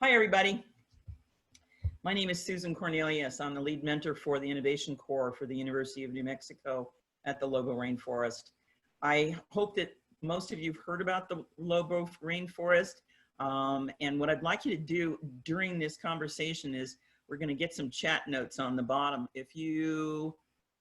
Hi, everybody. My name is Susan Cornelius. I'm the lead mentor for the Innovation Core for the University of New Mexico at the Lobo Rainforest. I hope that most of you have heard about the Lobo Rainforest. And what I'd like you to do during this conversation is we're going to get some chat notes on the bottom. If you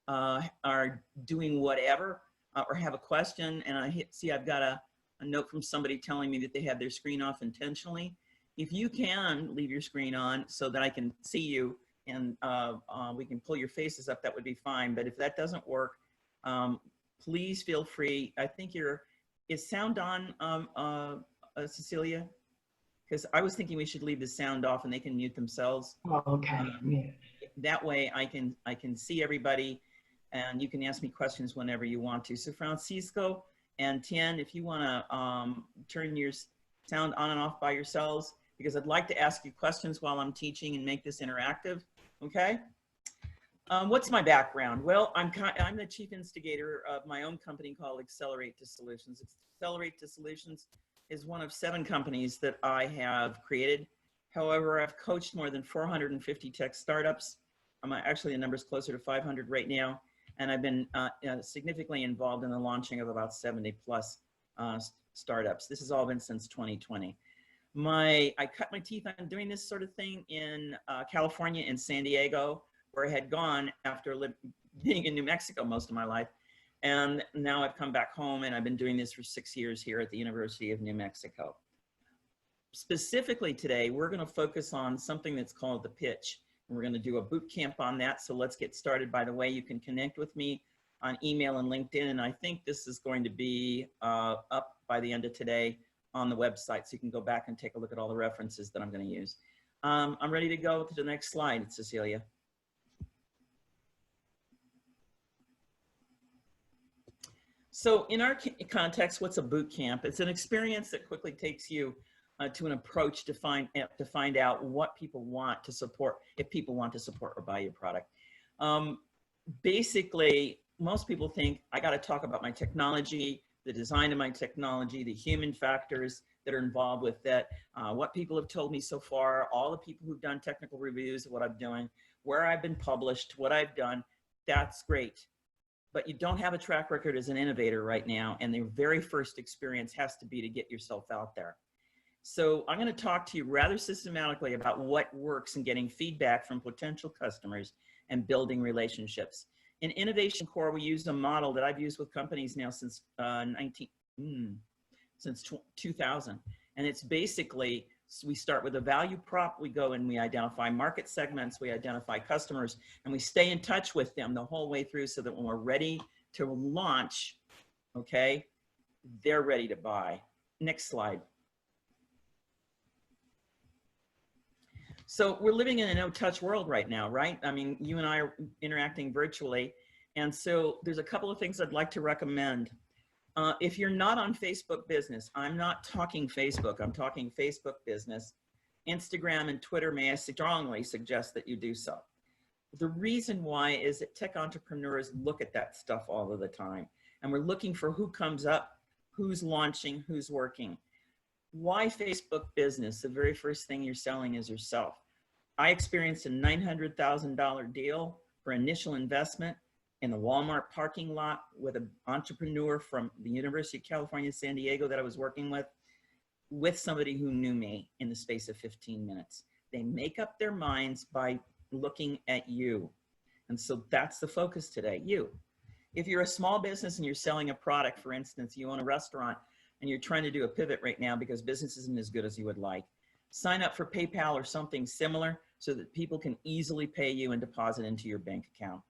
are doing whatever or have a question, and I've got a note from somebody telling me that they had their screen off intentionally. If you can leave your screen on so that I can see you and we can pull your faces up, that would be fine. But if that doesn't work, please feel free. I think is sound on, Cecilia? Because I was thinking we should leave the sound off and they can mute themselves. Oh, okay. Yeah. That way I can see everybody and you can ask me questions whenever you want to. So Francisco and Tien, if you want to turn your sound on and off by yourselves, because I'd like to ask you questions while I'm teaching and make this interactive, okay? What's my background? Well, I'm the chief instigator of my own company called Accelerate to Solutions. Accelerate to Solutions is one of 7 companies that I have created. However, I've coached more than 450 tech startups. Actually, the number's closer to 500 right now. And I've been significantly involved in the launching of about 70 plus startups. This has all been since 2020. I cut my teeth on doing this sort of thing in California and San Diego, where I had gone after being in New Mexico most of my life. And now I've come back home and I've been doing this for 6 years here at the University of New Mexico. Specifically today, we're going to focus on something that's called the pitch. And we're going to do a boot camp on that. So let's get started. By the way, you can connect with me on email and LinkedIn. And I think this is going to be up by the end of today on the website, so you can go back and take a look at all the references that I'm going to use. I'm ready to go to the next slide, Cecilia. So in our context, what's a boot camp? It's an experience that quickly takes you to an approach to find out what people want to support, if people want to support or buy your product. Basically, most people think I got to talk about my technology, the design of my technology, the human factors that are involved with that, what people have told me so far, all the people who've done technical reviews of what I'm doing, where I've been published, what I've done, that's great. But you don't have a track record as an innovator right now, and the very first experience has to be to get yourself out there. So I'm going to talk to you rather systematically about what works in getting feedback from potential customers and building relationships. In Innovation Core, we use a model that I've used with companies now since 2000. And it's basically, we start with a value prop, we go and we identify market segments, we identify customers, and we stay in touch with them the whole way through so that when we're ready to launch, okay, they're ready to buy. Next slide. So we're living in a no-touch world right now, right? I mean, you and I are interacting virtually. And so there's a couple of things I'd like to recommend. If you're not on Facebook Business, I'm not talking Facebook, I'm talking Facebook Business. Instagram and Twitter, may I strongly suggest that you do so. The reason why is that tech entrepreneurs look at that stuff all of the time. And we're looking for who comes up, who's launching, who's working. Why Facebook Business? The very first thing you're selling is yourself. I experienced a $900,000 deal for initial investment in the Walmart parking lot with an entrepreneur from the University of California, San Diego that I was working with somebody who knew me in the space of 15 minutes. They make up their minds by looking at you. And so that's the focus today, you. If you're a small business and you're selling a product, for instance, you own a restaurant and you're trying to do a pivot right now because business isn't as good as you would like, sign up for PayPal or something similar so that people can easily pay you and deposit into your bank account.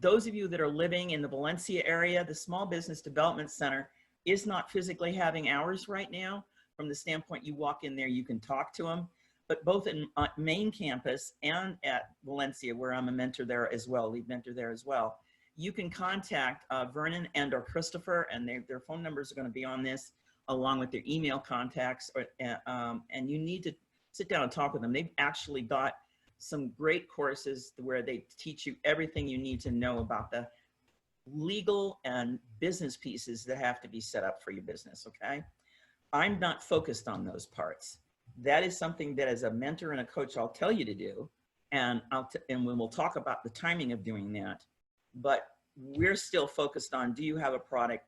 Those of you that are living in the Valencia area, the Small Business Development Center is not physically having hours right now. From the standpoint you walk in there, you can talk to them. But both in main campus and at Valencia, where I'm a mentor there as well, lead mentor there as well, you can contact Vernon and or Christopher, and their phone numbers are going to be on this, along with their email contacts, and you need to sit down and talk with them. They've actually got some great courses where they teach you everything you need to know about the legal and business pieces that have to be set up for your business, okay? I'm not focused on those parts. That is something that as a mentor and a coach, I'll tell you to do. And we'll talk about the timing of doing that. But we're still focused on, do you have a product?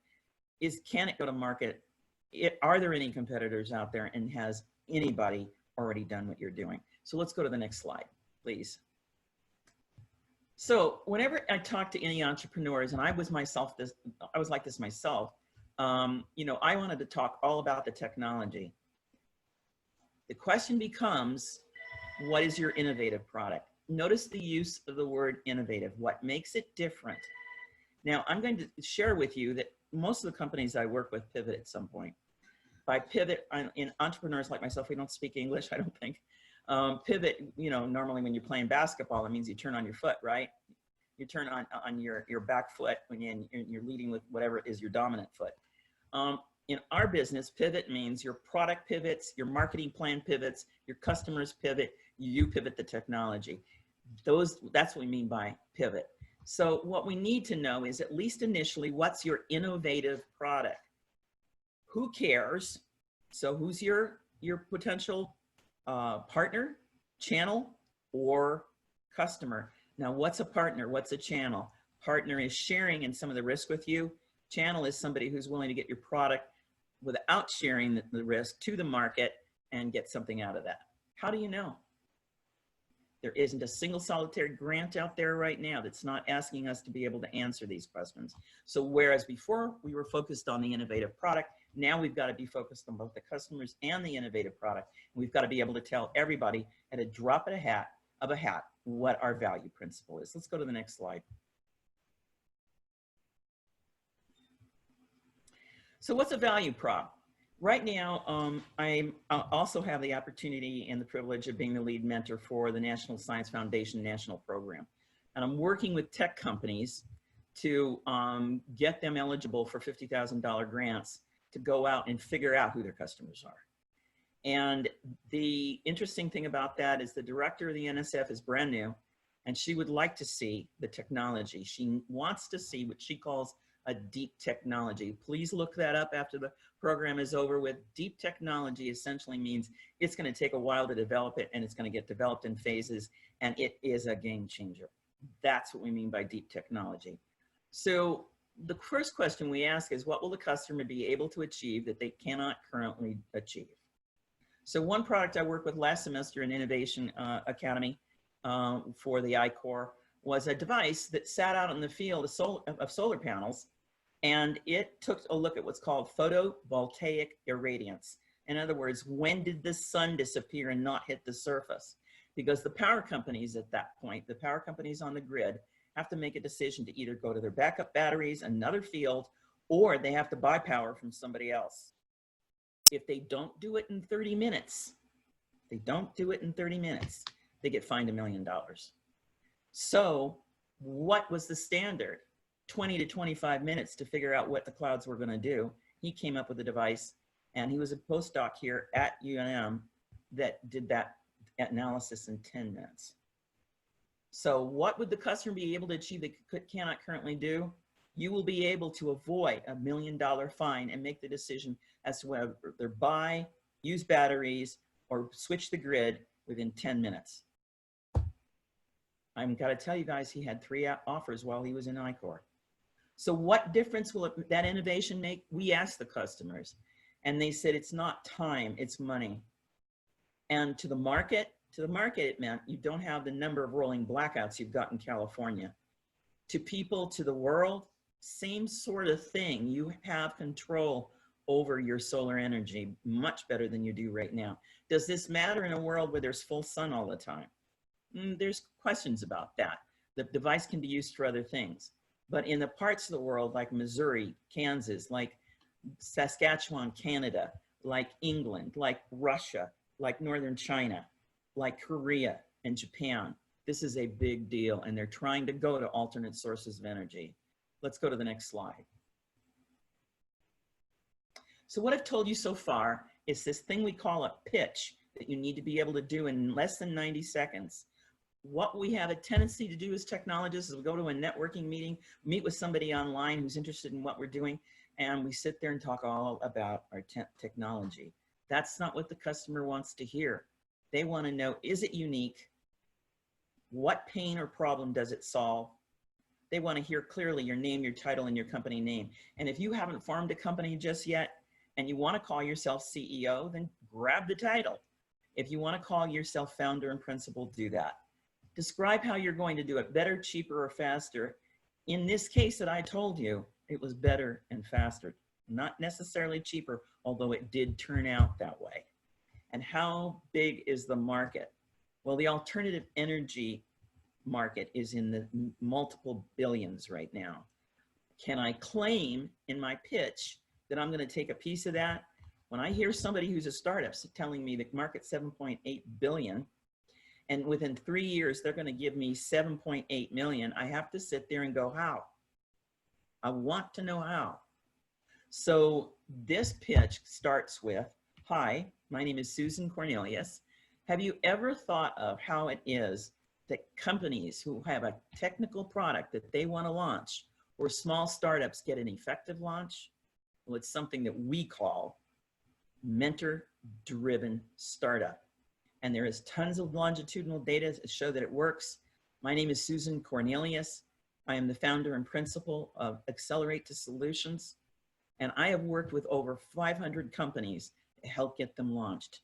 Can it go to market? Are there any competitors out there? And has anybody already done what you're doing? So let's go to the next slide, please. So whenever I talk to any entrepreneurs, and I was like this myself, you know, I wanted to talk all about the technology. The question becomes, what is your innovative product? Notice the use of the word innovative. What makes it different? Now, I'm going to share with you that most of the companies I work with pivot at some point. By pivot, in entrepreneurs like myself, we don't speak English, I don't think. Pivot, you know, normally when you're playing basketball, it means you turn on your foot, right? You turn on your back foot when you're leading with whatever is your dominant foot. In our business, pivot means your product pivots, your marketing plan pivots, your customers pivot, you pivot the technology. That's what we mean by pivot. So what we need to know is, at least initially, what's your innovative product? Who cares? So who's your potential partner, channel, or customer? Now, what's a partner? What's a channel? Partner is sharing in some of the risk with you. Channel is somebody who's willing to get your product without sharing the risk to the market and get something out of that. How do you know? There isn't a single solitary grant out there right now that's not asking us to be able to answer these questions. So whereas before we were focused on the innovative product, now we've got to be focused on both the customers and the innovative product. And we've got to be able to tell everybody at a drop of a hat what our value principle is. Let's go to the next slide. So what's a value prop? Right now, I also have the opportunity and the privilege of being the lead mentor for the National Science Foundation National Program. And I'm working with tech companies to get them eligible for $50,000 grants to go out and figure out who their customers are. And the interesting thing about that is the director of the NSF is brand new, and she would like to see the technology. She wants to see what she calls a deep technology. Please look that up after the program is over with. Deep technology essentially means it's going to take a while to develop it, and it's going to get developed in phases, and it is a game changer. That's what we mean by deep technology. So the first question we ask is, what will the customer be able to achieve that they cannot currently achieve? So one product I worked with last semester in Innovation Academy for the I-Corps was a device that sat out in the field of solar panels, and it took a look at what's called photovoltaic irradiance. In other words, when did the sun disappear and not hit the surface? Because the power companies at that point, the power companies on the grid, have to make a decision to either go to their backup batteries, another field, or they have to buy power from somebody else. If they don't do it in 30 minutes, they get fined $1 million. So what was the standard? 20 to 25 minutes to figure out what the clouds were going to do. He came up with a device, and he was a postdoc here at UNM that did that analysis in 10 minutes. So what would the customer be able to achieve that cannot currently do? You will be able to avoid $1 million fine and make the decision as to whether buy, use batteries, or switch the grid within 10 minutes. I'm got to tell you guys, he had 3 offers while he was in I-Corps. So what difference will that innovation make? We asked the customers, and they said it's not time, it's money. And to the market, it meant you don't have the number of rolling blackouts you've got in California. To people, to the world, same sort of thing. You have control over your solar energy much better than you do right now. Does this matter in a world where there's full sun all the time? There's questions about that. The device can be used for other things. But in the parts of the world like Missouri, Kansas, like Saskatchewan, Canada, like England, like Russia, like Northern China, like Korea and Japan, this is a big deal, and they're trying to go to alternate sources of energy. Let's go to the next slide. So what I've told you so far is this thing we call a pitch that you need to be able to do in less than 90 seconds. What we have a tendency to do as technologists is we go to a networking meeting, meet with somebody online who's interested in what we're doing, and we sit there and talk all about our technology. That's not what the customer wants to hear. They want to know, is it unique? What pain or problem does it solve? They want to hear clearly your name, your title, and your company name. And if you haven't formed a company just yet and you want to call yourself CEO, then grab the title. If you want to call yourself founder and principal, do that. Describe how you're going to do it, better, cheaper, or faster. In this case that I told you, it was better and faster, not necessarily cheaper, although it did turn out that way. And how big is the market? Well, the alternative energy market is in the multiple billions right now. Can I claim in my pitch that I'm going to take a piece of that? When I hear somebody who's a startup telling me the market's 7.8 billion, and within 3 years, they're going to give me 7.8 million, I have to sit there and go, how? I want to know how. So this pitch starts with, hi, my name is Susan Cornelius. Have you ever thought of how it is that companies who have a technical product that they want to launch, or small startups get an effective launch? Well, it's something that we call mentor-driven startup. And there is tons of longitudinal data to show that it works. My name is Susan Cornelius. I am the founder and principal of Accelerate to Solutions. And I have worked with over 500 companies to help get them launched.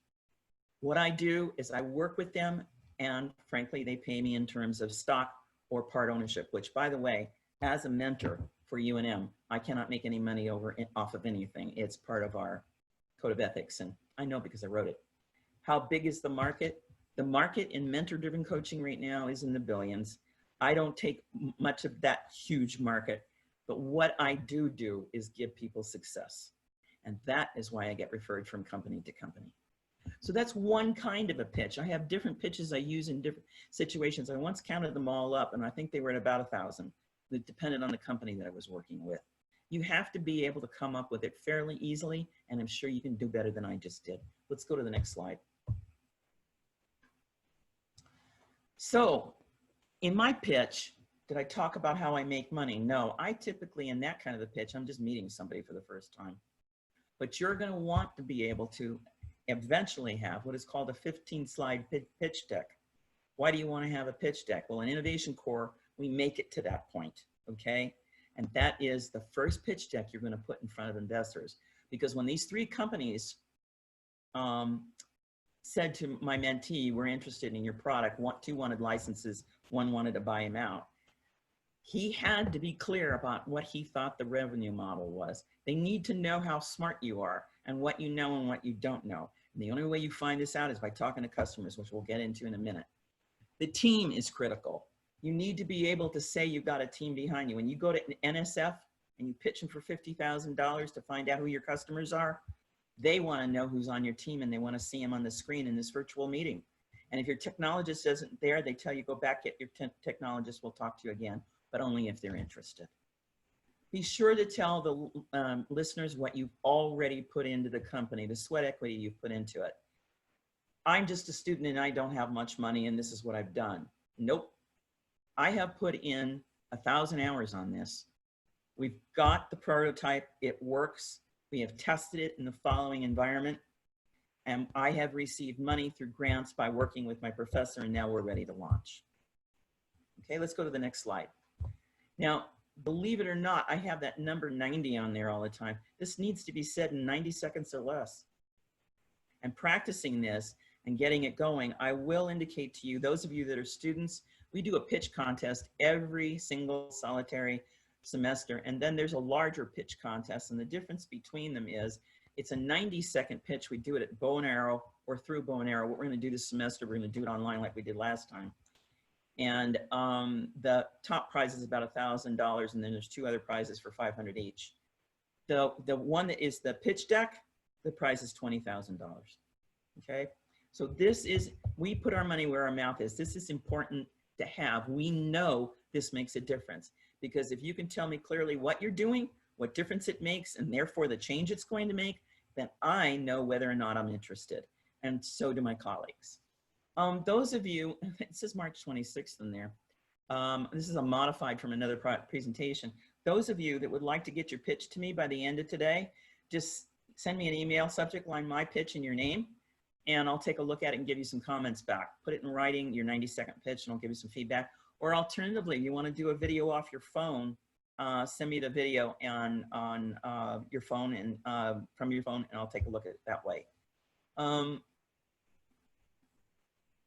What I do is I work with them, and frankly, they pay me in terms of stock or part ownership, which, by the way, as a mentor for UNM, I cannot make any money off of anything. It's part of our code of ethics, and I know because I wrote it. How big is the market? The market in mentor-driven coaching right now is in the billions. I don't take much of that huge market, but what I do is give people success. And that is why I get referred from company to company. So that's one kind of a pitch. I have different pitches I use in different situations. I once counted them all up, and I think they were at about 1,000. It depended on the company that I was working with. You have to be able to come up with it fairly easily, and I'm sure you can do better than I just did. Let's go to the next slide. So in my pitch, did I talk about how I make money? No, I typically, in that kind of a pitch, I'm just meeting somebody for the first time. But you're going to want to be able to eventually have what is called a 15-slide pitch deck. Why do you want to have a pitch deck? Well, in Innovation Core, we make it to that point, okay? And that is the first pitch deck you're going to put in front of investors. Because when these 3 companies said to my mentee, we're interested in your product, 2 wanted licenses, 1 wanted to buy him out, he had to be clear about what he thought the revenue model was. They need to know how smart you are and what you know and what you don't know. And the only way you find this out is by talking to customers, which we'll get into in a minute. The team is critical. You need to be able to say you've got a team behind you. When you go to NSF and you pitch them for $50,000 to find out who your customers are, they want to know who's on your team, and they want to see them on the screen in this virtual meeting. And if your technologist isn't there, they tell you, go back, get your technologist, we'll talk to you again, but only if they're interested. Be sure to tell the listeners what you've already put into the company, the sweat equity you've put into it. I'm just a student and I don't have much money and this is what I've done. Nope. I have put in 1,000 hours on this. We've got the prototype, it works. We have tested it in the following environment, and I have received money through grants by working with my professor, and now we're ready to launch. Okay, let's go to the next slide. Now, believe it or not, I have that number 90 on there all the time. This needs to be said in 90 seconds or less. And practicing this and getting it going, I will indicate to you, those of you that are students, we do a pitch contest every single solitary semester, and then there's a larger pitch contest, and the difference between them is it's a 90-second pitch. We do it at bow and arrow or through bow and arrow. What we're going to do this semester, we're going to do it online like we did last time. And the top prize is about $1,000, and then there's 2 other prizes for $500 each. The one that is the pitch deck, the prize is $20,000. Okay, so this is, we put our money where our mouth is. This is important to have. We know this makes a difference. Because if you can tell me clearly what you're doing, what difference it makes, and therefore the change it's going to make, then I know whether or not I'm interested. And so do my colleagues. Those of you, it says March 26th in there. This is a modified from another presentation. Those of you that would like to get your pitch to me by the end of today, just send me an email, subject line, my pitch and your name, and I'll take a look at it and give you some comments back. Put it in writing, your 90-second pitch, and I'll give you some feedback. Or alternatively, you want to do a video off your phone, send me the video on your phone and from your phone, and I'll take a look at it that way.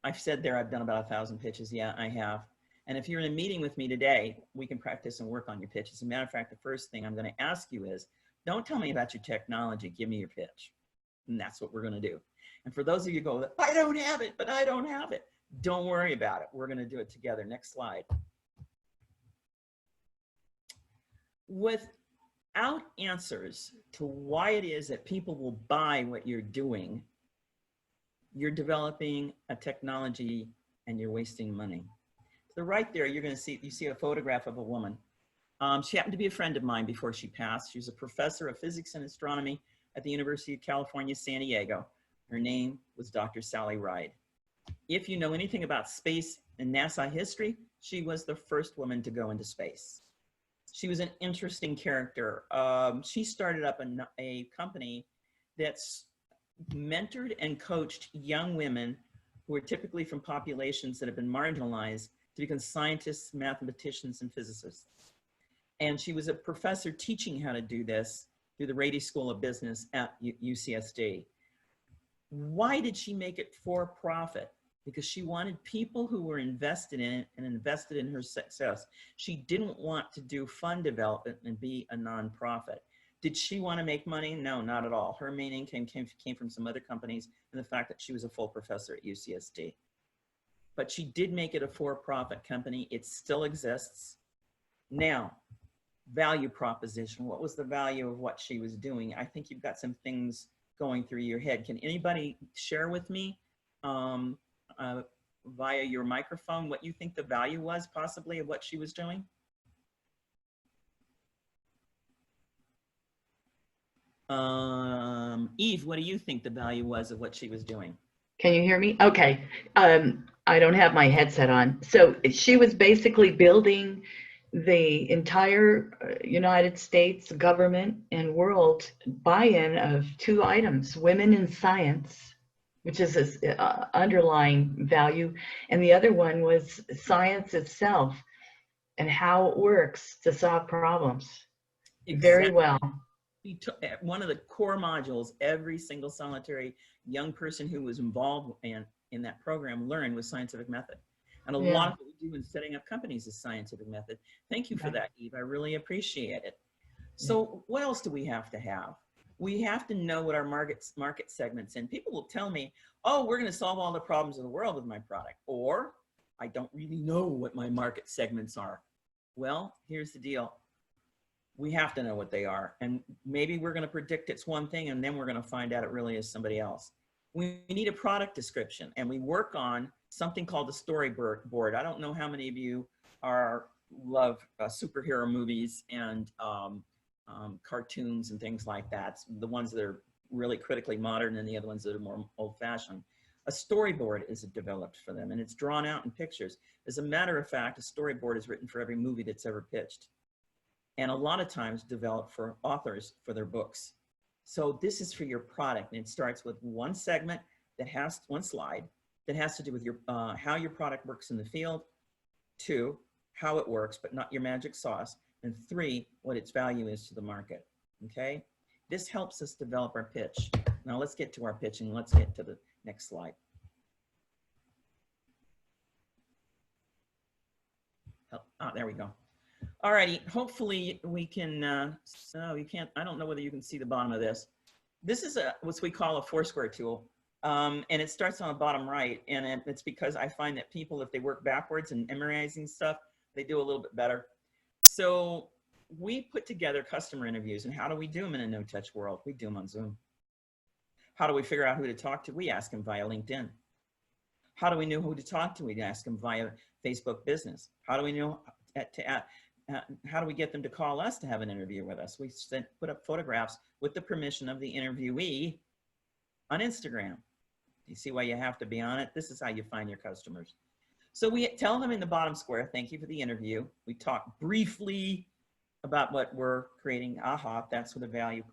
I've said there I've done about 1,000 pitches. Yeah, I have. And if you're in a meeting with me today, we can practice and work on your pitch. As a matter of fact, the first thing I'm going to ask you is, don't tell me about your technology, give me your pitch. And that's what we're going to do. And for those of you who go, I don't have it, but I don't have it. Don't worry about it. We're going to do it together. Next slide. Without answers to why it is that people will buy what you're doing, you're developing a technology and you're wasting money. So right there, you're going to see, you see a photograph of a woman. She happened to be a friend of mine before she passed. She was a professor of physics and astronomy at the University of California, San Diego. Her name was Dr. Sally Ride. If you know anything about space and NASA history, she was the first woman to go into space. She was an interesting character. She started up a company that's mentored and coached young women who are typically from populations that have been marginalized to become scientists, mathematicians, and physicists. And she was a professor teaching how to do this through the Rady School of Business at UCSD. Why did she make it for profit? Because she wanted people who were invested in it and invested in her success. She didn't want to do fund development and be a nonprofit. Did she want to make money? No, not at all. Her main income came from some other companies and the fact that she was a full professor at UCSD. But she did make it a for-profit company. It still exists. Now, value proposition. What was the value of what she was doing? I think you've got some things going through your head. Can anybody share with me via your microphone what you think the value was possibly of what she was doing? Eve, what do you think the value was of what she was doing? Can you hear me? Okay. I don't have my headset on. So she was basically building the entire United States government and world buy-in of two items: women in science, which is this underlying value, and the other one was science itself and how it works to solve problems. Exactly. Very well. One of the core modules every single solitary young person who was involved in that program learned was scientific method. And a lot of what we do in setting up companies is scientific method. Thank you for that, Eve. I really appreciate it. So what else do we have to have? We have to know what our market segments in. People will tell me, oh, we're going to solve all the problems of the world with my product. Or I don't really know what my market segments are. Well, here's the deal. We have to know what they are. And maybe we're going to predict it's one thing and then we're going to find out it really is somebody else. We need a product description, and we work on something called the storyboard. I don't know how many of you love superhero movies and cartoons and things like that. The ones that are really critically modern and the other ones that are more old-fashioned. A storyboard is developed for them, and it's drawn out in pictures. As a matter of fact, a storyboard is written for every movie that's ever pitched, and a lot of times developed for authors for their books. So this is for your product, and it starts with one segment that has one slide that has to do with your how your product works in the field, 2, how it works, but not your magic sauce, and 3, what its value is to the market, okay? This helps us develop our pitch. Now let's get to our pitching. Let's get to the next slide. Oh, there we go. All righty, hopefully we can, so you can't, I don't know whether you can see the bottom of this. This is what we call a Foursquare tool. And it starts on the bottom right. And it's because I find that people, if they work backwards and memorizing stuff, they do a little bit better. So we put together customer interviews. And how do we do them in a no-touch world? We do them on Zoom. How do we figure out who to talk to? We ask them via LinkedIn. How do we know who to talk to? We ask them via Facebook Business. How do we know how do we get them to call us to have an interview with us? We put up photographs with the permission of the interviewee on Instagram. You see why you have to be on it? This is how you find your customers. So we tell them in the bottom square, thank you for the interview. We talk briefly about what we're creating. Aha, that's where the value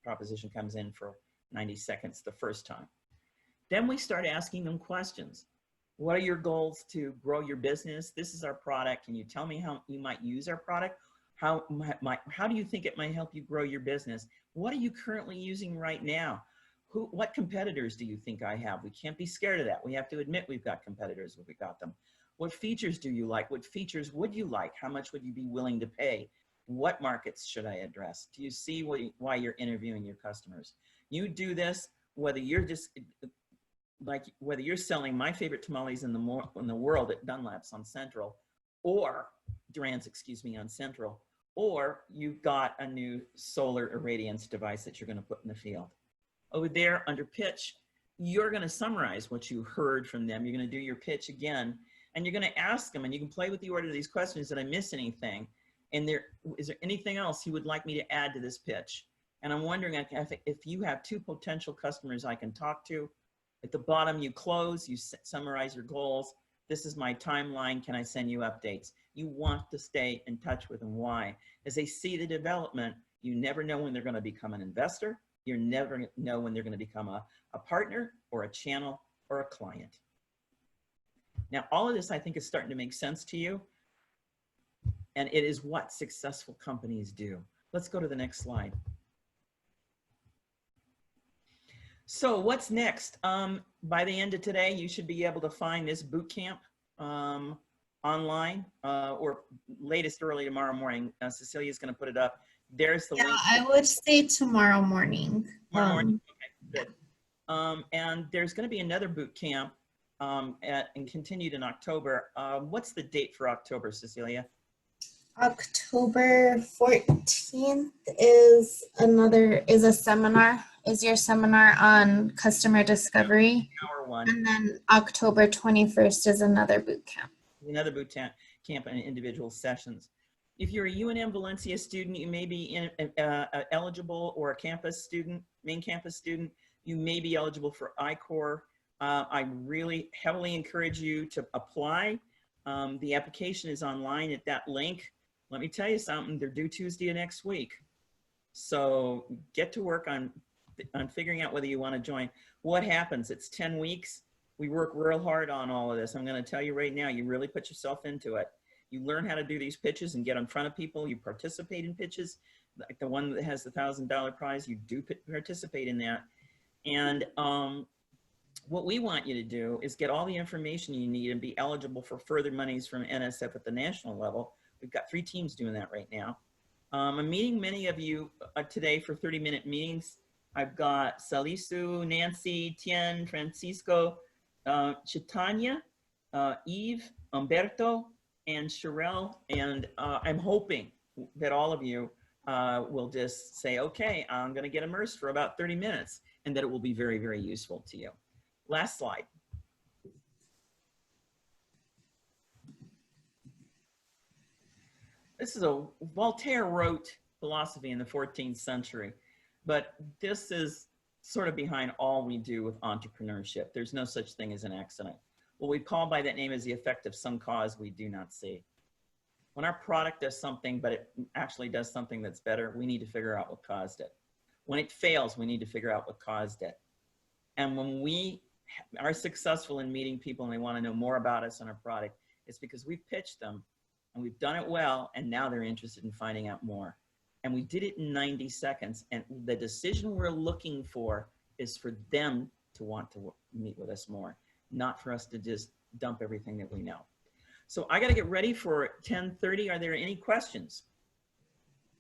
proposition comes in for 90 seconds the first time. Then we start asking them questions. What are your goals to grow your business? This is our product. Can you tell me how you might use our product? How do you think it might help you grow your business? What are you currently using right now? What competitors do you think I have? We can't be scared of that. We have to admit we've got competitors if we got them. What features do you like? What features would you like? How much would you be willing to pay? What markets should I address? Do you see why you're interviewing your customers? You do this, whether you're just whether you're selling my favorite tamales in the world at Dunlap's on Central, or Duran's, excuse me, on Central, or you've got a new solar irradiance device that you're going to put in the field. Over there under pitch, you're going to summarize what you heard from them. You're going to do your pitch again, and you're going to ask them, and you can play with the order of these questions. Did I miss anything? And is there anything else you would like me to add to this pitch? And I'm wondering if you have two potential customers I can talk to. At the bottom, you close, you summarize your goals. This is my timeline. Can I send you updates? You want to stay in touch with them. Why? As they see the development, you never know when they're going to become an investor. You never know when they're going to become a partner or a channel or a client. Now, all of this, I think, is starting to make sense to you. And it is what successful companies do. Let's go to the next slide. So what's next? By the end of today, you should be able to find this boot camp online or latest early tomorrow morning. Cecilia's going to put it up. There's the link. I would say tomorrow morning. Tomorrow morning. Okay, good. And there's going to be another boot camp and continued in October. What's the date for October, Cecilia? October 14th is your seminar on customer discovery. Hour one. And then October 21st is another boot camp. Another boot camp and individual sessions. If you're a UNM-Valencia student, you may be eligible, or a campus student, main campus student, you may be eligible for I-Corps. I really heavily encourage you to apply. The application is online at that link. Let me tell you something, they're due Tuesday of next week. So get to work on figuring out whether you want to join. What happens? It's 10 weeks. We work real hard on all of this. I'm going to tell you right now, you really put yourself into it. You learn how to do these pitches and get in front of people. You participate in pitches, like the one that has the $1,000 prize. You do participate in that. And what we want you to do is get all the information you need and be eligible for further monies from NSF at the national level. We've got 3 teams doing that right now. I'm meeting many of you today for 30-minute meetings. I've got Salisu, Nancy, Tien, Francisco, Chitanya, Eve, Umberto, and Sherelle. And I'm hoping that all of you will just say, okay, I'm going to get immersed for about 30 minutes, and that it will be very, very useful to you. Last slide. This is Voltaire wrote philosophy in the 14th century, but this is sort of behind all we do with entrepreneurship. There's no such thing as an accident. What we call by that name is the effect of some cause we do not see. When our product does something, but it actually does something that's better, we need to figure out what caused it. When it fails, we need to figure out what caused it. And when we are successful in meeting people and they want to know more about us and our product, it's because we've pitched them and we've done it well, and now they're interested in finding out more. And we did it in 90 seconds. And the decision we're looking for is for them to want to meet with us more, not for us to just dump everything that we know. So I got to get ready for 10:30. Are there any questions?